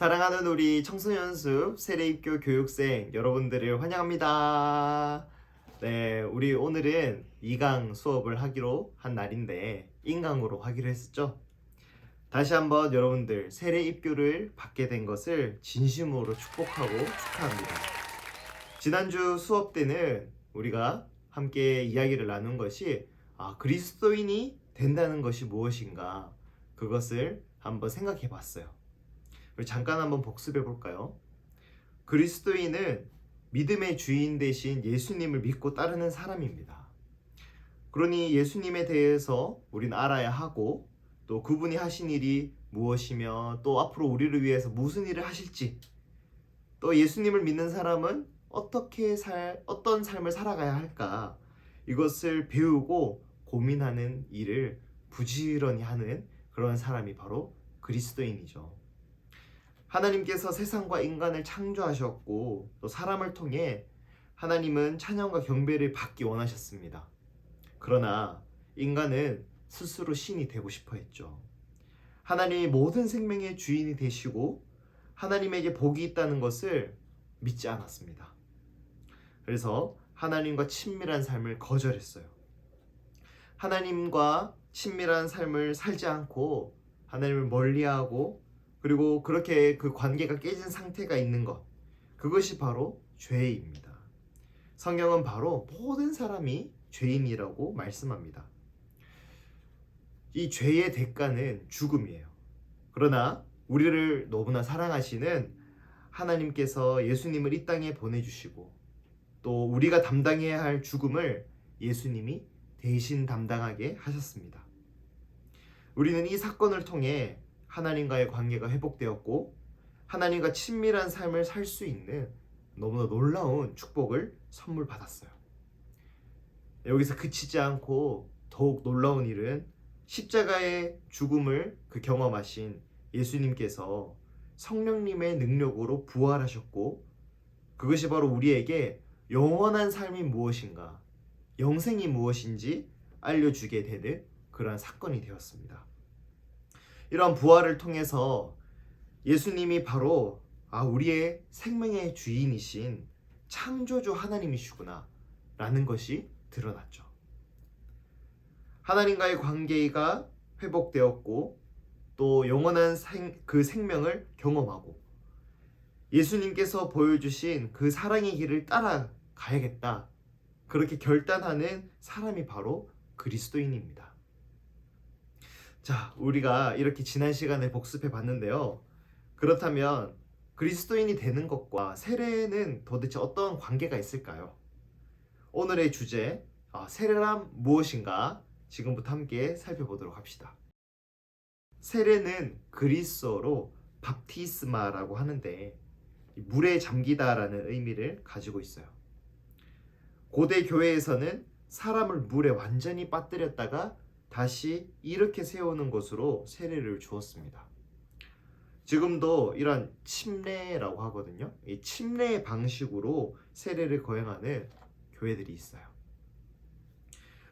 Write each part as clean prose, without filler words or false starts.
사랑하는 우리 청소년숲 세례입교 교육생 여러분들을 환영합니다. 네, 우리 오늘은 2강 수업을 하기로 한 날인데 인강으로 하기로 했었죠. 다시 한번 여러분들 세례입교를 받게 된 것을 진심으로 축복하고 축하합니다. 지난주 수업 때는 우리가 함께 이야기를 나눈 것이 그리스도인이 된다는 것이 무엇인가, 그것을 한번 생각해 봤어요. 우리 잠깐 한번 복습해 볼까요? 그리스도인은 믿음의 주인 되신 예수님을 믿고 따르는 사람입니다. 그러니 예수님에 대해서 우린 알아야 하고, 또 그분이 하신 일이 무엇이며 또 앞으로 우리를 위해서 무슨 일을 하실지, 또 예수님을 믿는 사람은 어떤 삶을 살아가야 할까, 이것을 배우고 고민하는 일을 부지런히 하는 그런 사람이 바로 그리스도인이죠. 하나님께서 세상과 인간을 창조하셨고, 또 사람을 통해 하나님은 찬양과 경배를 받기 원하셨습니다. 그러나 인간은 스스로 신이 되고 싶어 했죠. 하나님이 모든 생명의 주인이 되시고 하나님에게 복이 있다는 것을 믿지 않았습니다. 그래서 하나님과 친밀한 삶을 거절했어요. 하나님과 친밀한 삶을 살지 않고 하나님을 멀리하고, 그리고 그렇게 그 관계가 깨진 상태가 있는 것, 그것이 바로 죄입니다. 성경은 바로 모든 사람이 죄인이라고 말씀합니다. 이 죄의 대가는 죽음이에요. 그러나 우리를 너무나 사랑하시는 하나님께서 예수님을 이 땅에 보내주시고, 또 우리가 담당해야 할 죽음을 예수님이 대신 담당하게 하셨습니다. 우리는 이 사건을 통해 하나님과의 관계가 회복되었고, 하나님과 친밀한 삶을 살 수 있는 너무나 놀라운 축복을 선물 받았어요. 여기서 그치지 않고 더욱 놀라운 일은 십자가의 죽음을 경험하신 예수님께서 성령님의 능력으로 부활하셨고, 그것이 바로 우리에게 영원한 삶이 무엇인가, 영생이 무엇인지 알려주게 되는 그러한 사건이 되었습니다. 이러한 부활을 통해서 예수님이 바로 우리의 생명의 주인이신 창조주 하나님이시구나 라는 것이 드러났죠. 하나님과의 관계가 회복되었고, 또 영원한 그 생명을 경험하고, 예수님께서 보여주신 그 사랑의 길을 따라가야겠다, 그렇게 결단하는 사람이 바로 그리스도인입니다. 자, 우리가 이렇게 지난 시간에 복습해 봤는데요. 그렇다면 그리스도인이 되는 것과 세례는 도대체 어떤 관계가 있을까요? 오늘의 주제, 세례란 무엇인가, 지금부터 함께 살펴보도록 합시다. 세례는 그리스어로 밥티스마라고 하는데, 물에 잠기다라는 의미를 가지고 있어요. 고대 교회에서는 사람을 물에 완전히 빠뜨렸다가 다시 일으켜 세우는 것으로 세례를 주었습니다. 지금도 이런 침례라고 하거든요. 이 침례의 방식으로 세례를 거행하는 교회들이 있어요.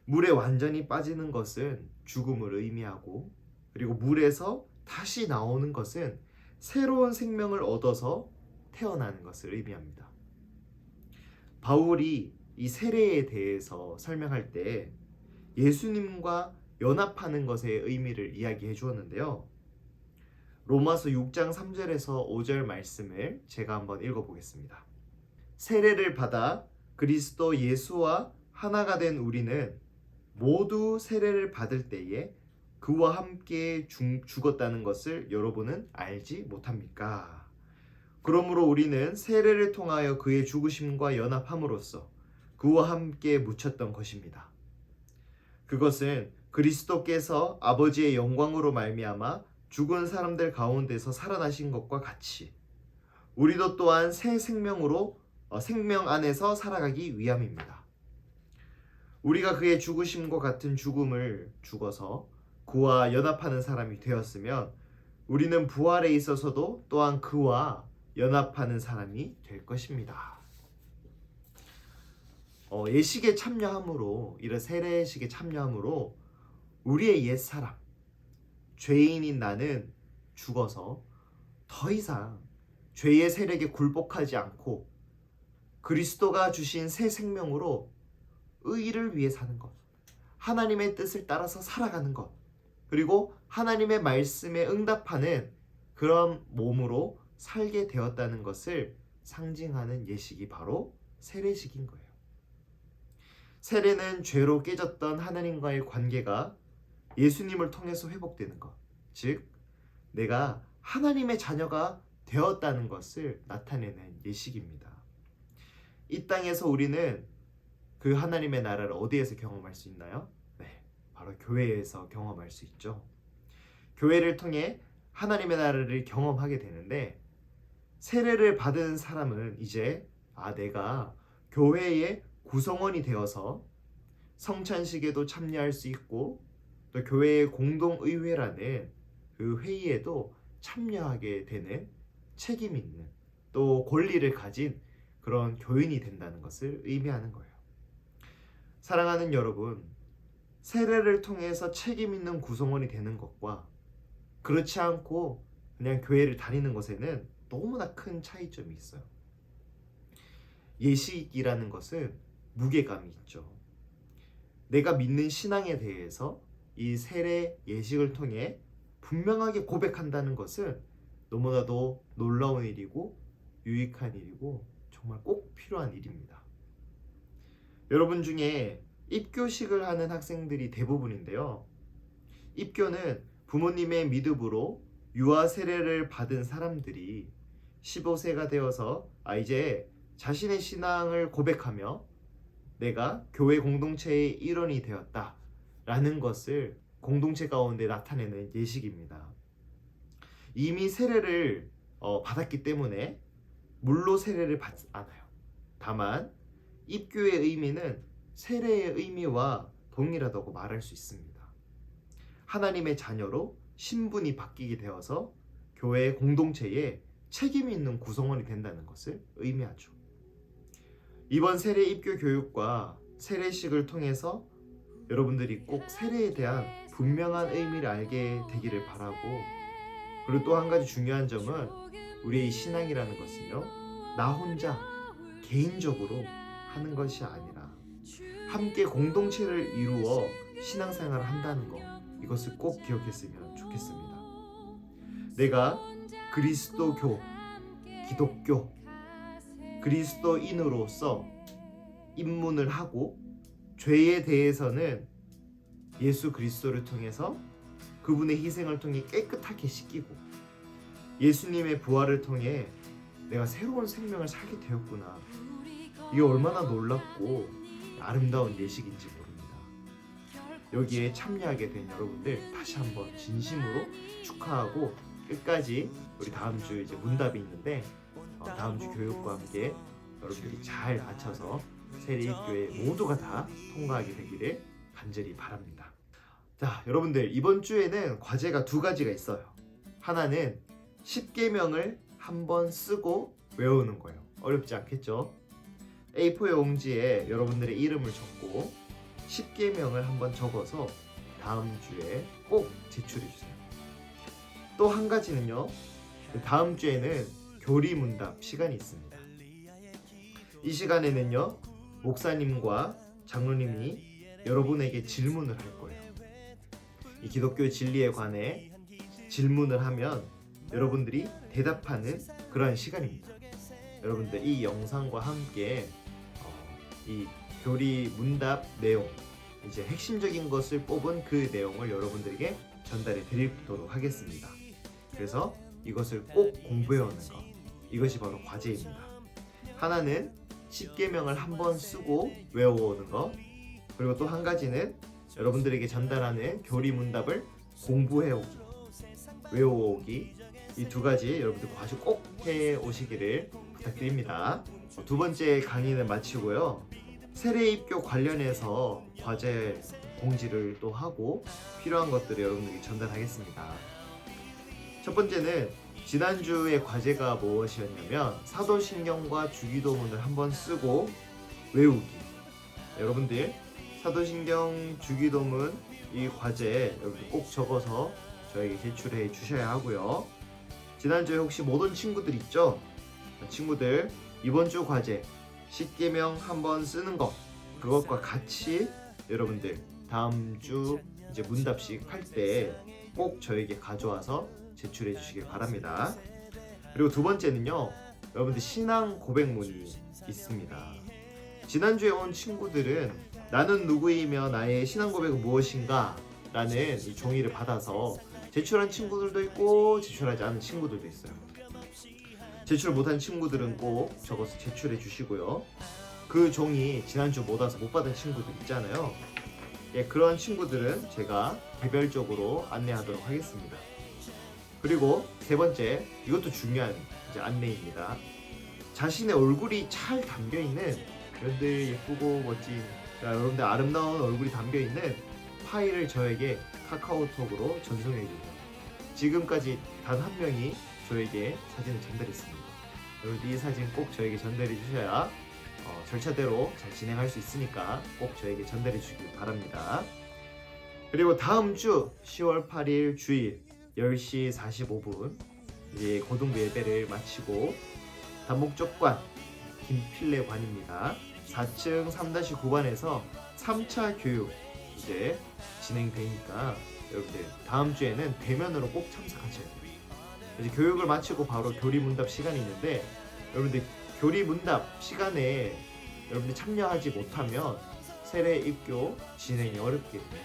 물에 완전히 빠지는 것은 죽음을 의미하고, 그리고 물에서 다시 나오는 것은 새로운 생명을 얻어서 태어나는 것을 의미합니다. 바울이 이 세례에 대해서 설명할 때 예수님과 연합하는 것의 의미를 이야기해 주었는데요. 로마서 6장 3절에서 5절 말씀을 제가 한번 읽어보겠습니다. 세례를 받아 그리스도 예수와 하나가 된 우리는 모두 세례를 받을 때에 그와 함께 죽었다는 것을 여러분은 알지 못합니까? 그러므로 우리는 세례를 통하여 그의 죽으심과 연합함으로써 그와 함께 묻혔던 것입니다. 그것은 그리스도께서 아버지의 영광으로 말미암아 죽은 사람들 가운데서 살아나신 것과 같이 우리도 또한 새 생명으로 생명 안에서 살아가기 위함입니다. 우리가 그의 죽으심과 같은 죽음을 죽어서 그와 연합하는 사람이 되었으면 우리는 부활에 있어서도 또한 그와 연합하는 사람이 될 것입니다. 예식에 참여함으로, 이런 세례식에 참여함으로 우리의 옛사람, 죄인인 나는 죽어서 더 이상 죄의 세력에 굴복하지 않고 그리스도가 주신 새 생명으로 의를 위해 사는 것, 하나님의 뜻을 따라서 살아가는 것, 그리고 하나님의 말씀에 응답하는 그런 몸으로 살게 되었다는 것을 상징하는 예식이 바로 세례식인 거예요. 세례는 죄로 깨졌던 하나님과의 관계가 예수님을 통해서 회복되는 것, 즉 내가 하나님의 자녀가 되었다는 것을 나타내는 예식입니다. 이 땅에서 우리는 그 하나님의 나라를 어디에서 경험할 수 있나요? 네, 바로 교회에서 경험할 수 있죠. 교회를 통해 하나님의 나라를 경험하게 되는데, 세례를 받은 사람은 이제 내가 교회의 구성원이 되어서 성찬식에도 참여할 수 있고, 또 교회의 공동의회라는 그 회의에도 참여하게 되는 책임 있는, 또 권리를 가진 그런 교인이 된다는 것을 의미하는 거예요. 사랑하는 여러분, 세례를 통해서 책임 있는 구성원이 되는 것과 그렇지 않고 그냥 교회를 다니는 것에는 너무나 큰 차이점이 있어요. 예식이라는 것은 무게감이 있죠. 내가 믿는 신앙에 대해서 이 세례 예식을 통해 분명하게 고백한다는 것은 너무나도 놀라운 일이고 유익한 일이고 정말 꼭 필요한 일입니다. 여러분 중에 입교식을 하는 학생들이 대부분인데요. 입교는 부모님의 믿음으로 유아 세례를 받은 사람들이 15세가 되어서 이제 자신의 신앙을 고백하며 내가 교회 공동체의 일원이 되었다 라는 것을 공동체 가운데 나타내는 예식입니다. 이미 세례를 받았기 때문에 물로 세례를 받지 않아요. 다만 입교의 의미는 세례의 의미와 동일하다고 말할 수 있습니다. 하나님의 자녀로 신분이 바뀌게 되어서 교회 공동체에 책임 있는 구성원이 된다는 것을 의미하죠. 이번 세례 입교 교육과 세례식을 통해서 여러분들이 꼭 세례에 대한 분명한 의미를 알게 되기를 바라고, 그리고 또 한 가지 중요한 점은 우리의 신앙이라는 것은요, 나 혼자 개인적으로 하는 것이 아니라 함께 공동체를 이루어 신앙생활을 한다는 것, 이것을 꼭 기억했으면 좋겠습니다. 내가 그리스도교, 기독교, 그리스도인으로서 입문을 하고 죄에 대해서는 예수 그리스도를 통해서 그분의 희생을 통해 깨끗하게 씻기고 예수님의 부활을 통해 내가 새로운 생명을 살게 되었구나. 이게 얼마나 놀랍고 아름다운 예식인지 모릅니다. 여기에 참여하게 된 여러분들 다시 한번 진심으로 축하하고, 끝까지 우리 다음 주 이제 문답이 있는데 다음 주 교육과 함께 여러분들이 잘 맞춰서 세례 입교에 모두가 다 통과하게 되기를 간절히 바랍니다. 자, 여러분들 이번 주에는 과제가 두 가지가 있어요. 하나는 10계명을 한번 쓰고 외우는 거예요. 어렵지 않겠죠? A4의 용지에 여러분들의 이름을 적고 10계명을 한번 적어서 다음 주에 꼭 제출해 주세요. 또 한 가지는요, 다음 주에는 교리문답 시간이 있습니다. 이 시간에는요, 목사님과 장로님이 여러분에게 질문을 할 거예요. 이 기독교 진리에 관해 질문을 하면 여러분들이 대답하는 그런 시간입니다. 여러분들 이 영상과 함께 이 교리 문답 내용, 이제 핵심적인 것을 뽑은 그 내용을 여러분들에게 전달해 드리도록 하겠습니다. 그래서 이것을 꼭 공부해오는 것, 이것이 바로 과제입니다. 하나는 10계명을 한번 쓰고 외워오는 것, 그리고 또 한 가지는 여러분들에게 전달하는 교리 문답을 공부해오기, 외워오기, 이 두 가지 여러분들 과제 꼭 해오시기를 부탁드립니다. 두 번째 강의는 마치고요, 세례 입교 관련해서 과제 공지를 또 하고 필요한 것들을 여러분들에게 전달하겠습니다. 첫 번째는 지난주의 과제가 무엇이었냐면 사도신경과 주기도문을 한번 쓰고 외우기. 여러분들 사도신경, 주기도문 이 과제 여러분들 꼭 적어서 저에게 제출해 주셔야 하고요. 지난주에 혹시 못 온 친구들 있죠? 친구들 이번 주 과제 10개명 한번 쓰는 거 그것과 같이 여러분들 다음 주 이제 문답식 할 때 꼭 저에게 가져와서 제출해 주시길 바랍니다. 그리고 두 번째는요, 여러분들 신앙 고백문이 있습니다. 지난주에 온 친구들은 나는 누구이며 나의 신앙 고백은 무엇인가 라는 이 종이를 받아서 제출한 친구들도 있고 제출하지 않은 친구들도 있어요. 제출 못한 친구들은 꼭 적어서 제출해 주시고요. 그 종이 지난주 못 와서 못 받은 친구들 있잖아요. 예, 그런 친구들은 제가 개별적으로 안내하도록 하겠습니다. 그리고 세 번째, 이것도 중요한 이제 안내입니다. 자신의 얼굴이 잘 담겨있는 여러분들 예쁘고 멋진 여러분들 아름다운 얼굴이 담겨있는 파일을 저에게 카카오톡으로 전송해 주세요. 지금까지 단 한 명이 저에게 사진을 전달했습니다. 여러분 이 사진 꼭 저에게 전달해 주셔야 절차대로 잘 진행할 수 있으니까 꼭 저에게 전달해 주시길 바랍니다. 그리고 다음 주 10월 8일 주일 10시 45분 이제 고등부 예배를 마치고 다목적관 김필래관입니다. 4층 3-9반에서 3차 교육 이제 진행되니까 여러분들 다음 주에는 대면으로 꼭 참석하셔야 돼요. 이제 교육을 마치고 바로 교리문답 시간이 있는데 여러분들 교리문답 시간에 여러분들 참여하지 못하면 세례 입교 진행이 어렵게 됩니다.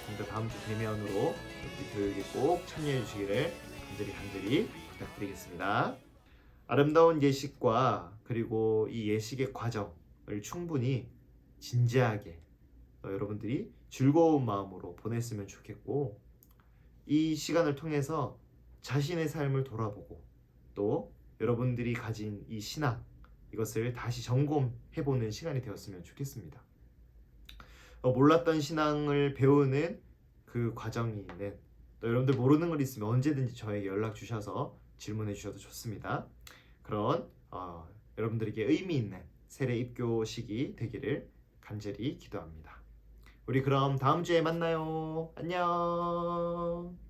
그러니까 다음 주 대면으로 여러분들 교육에 꼭 참여해 주시기를 간절히 부탁드리겠습니다. 아름다운 예식과 그리고 이 예식의 과정을 충분히 진지하게 여러분들이 즐거운 마음으로 보냈으면 좋겠고 이 시간을 통해서 자신의 삶을 돌아보고 또 여러분들이 가진 이 신앙 이것을 다시 점검해보는 시간이 되었으면 좋겠습니다. 몰랐던 신앙을 배우는 그 과정이 있는 또 여러분들 모르는 걸 있으면 언제든지 저에게 연락 주셔서 질문해 주셔도 좋습니다. 그런 여러분들에게 의미 있는 세례 입교식이 되기를 간절히 기도합니다. 우리 그럼 다음 주에 만나요. 안녕.